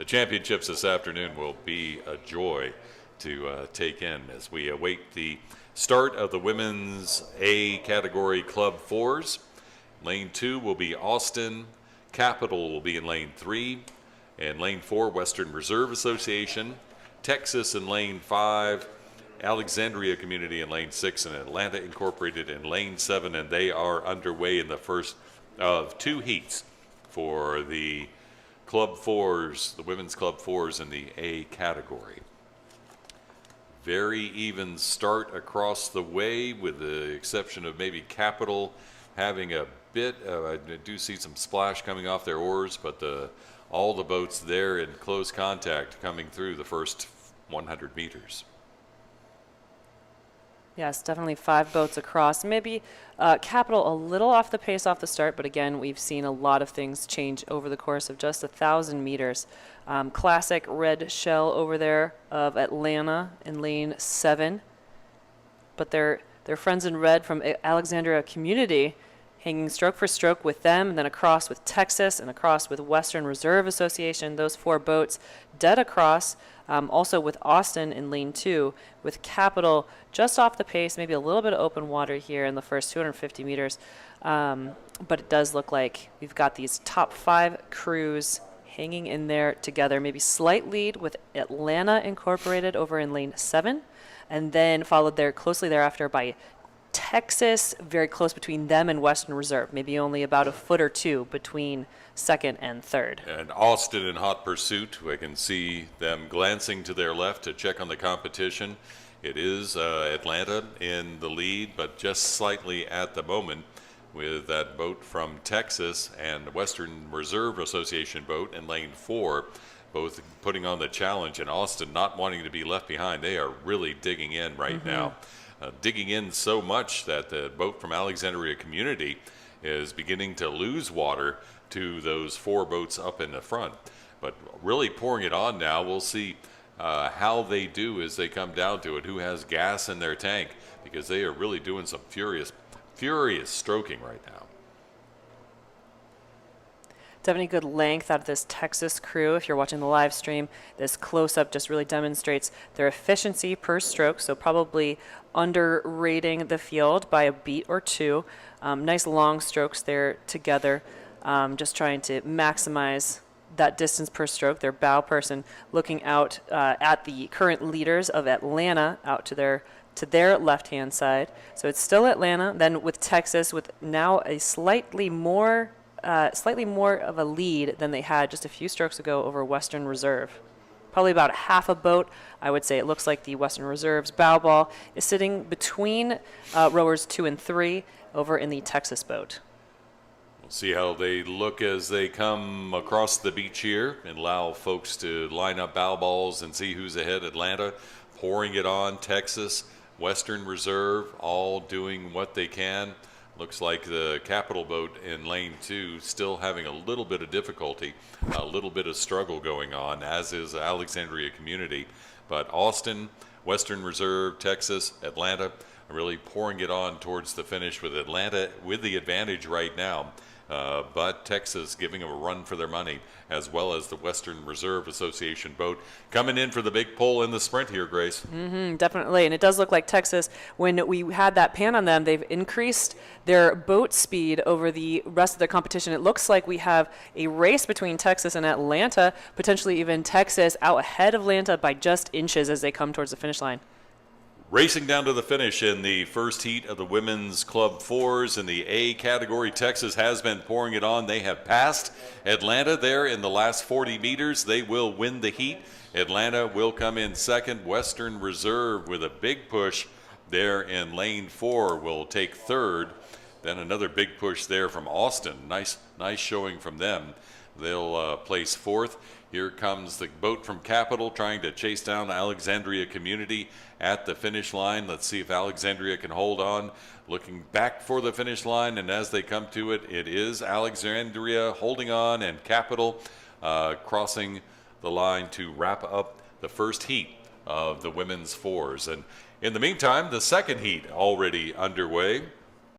the championships this afternoon will be a joy to take in as we await the start of the women's A category Club 4s. Lane 2 will be Austin. Capital will be in Lane 3. And Lane 4, Western Reserve Association. Texas in Lane 5. Alexandria Community in Lane 6, and Atlanta Incorporated in Lane 7, and they are underway in the first of 2 heats for the Club 4s, the women's Club 4s in the A category. Very even start across the way, with the exception of maybe Capital having a bit I do see some splash coming off their oars, but all the boats there in close contact coming through the first 100 meters. Yes, definitely 5 boats across. Maybe Capital a little off the pace off the start, but again, we've seen a lot of things change over the course of just 1,000 meters. Classic red shell over there of Atlanta in Lane 7, but their friends in red from Alexandria Community hanging stroke for stroke with them, and then across with Texas and across with Western Reserve Association. Those 4 boats dead across. Also with Austin in Lane 2, with Capital just off the pace, maybe a little bit of open water here in the first 250 meters. But it does look like we've got these top 5 crews hanging in there together. Maybe slight lead with Atlanta Incorporated over in Lane 7, and then followed there closely thereafter by Texas, very close between them and Western Reserve, maybe only about a foot or 2 between second and third. And Austin in hot pursuit. I can see them glancing to their left to check on the competition. It is Atlanta in the lead, but just slightly at the moment, with that boat from Texas and Western Reserve Association boat in Lane 4, both putting on the challenge, and Austin not wanting to be left behind. They are really digging in right now. Digging in so much that the boat from Alexandria Community is beginning to lose water to those 4 boats up in the front. But really pouring it on now. We'll see how they do as they come down to it, who has gas in their tank, because they are really doing some furious stroking right now. Definitely good length out of this Texas crew. If you're watching the live stream, this close-up just really demonstrates their efficiency per stroke, so probably underrating the field by a beat or 2. Nice long strokes there together, just trying to maximize that distance per stroke. Their bow person looking out at the current leaders of Atlanta out to their left-hand side. So it's still Atlanta, then with Texas, with now a slightly more of a lead than they had just a few strokes ago over Western Reserve. Probably about half a boat. I would say it looks like the Western Reserve's bow ball is sitting between rowers 2 and 3 over in the Texas boat. We'll see how they look as they come across the beach here and allow folks to line up bow balls and see who's ahead. Atlanta pouring it on, Texas, Western Reserve, all doing what they can. Looks like the Capital boat in Lane 2 still having a little bit of difficulty, a little bit of struggle going on, as is Alexandria Community. But Austin, Western Reserve, Texas, Atlanta really pouring it on towards the finish, with Atlanta with the advantage right now. But Texas giving them a run for their money, as well as the Western Reserve Association boat coming in for the big pull in the sprint here, Grace. Definitely, and it does look like Texas, when we had that pan on them, they've increased their boat speed over the rest of their competition. It looks like we have a race between Texas and Atlanta, potentially even Texas out ahead of Atlanta by just inches as they come towards the finish line. Racing down to the finish in the first heat of the women's Club 4s in the A category. Texas has been pouring it on. They have passed Atlanta there in the last 40 meters. They will win the heat. Atlanta will come in second. Western Reserve with a big push there in Lane 4 will take third. Then another big push there from Austin. Nice showing from them. They'll place fourth. Here comes the boat from Capital trying to chase down Alexandria Community at the finish line. Let's see if Alexandria can hold on. Looking back for the finish line, and as they come to it, it is Alexandria holding on, and Capital crossing the line to wrap up the first heat of the women's 4s. And in the meantime, the second heat already underway.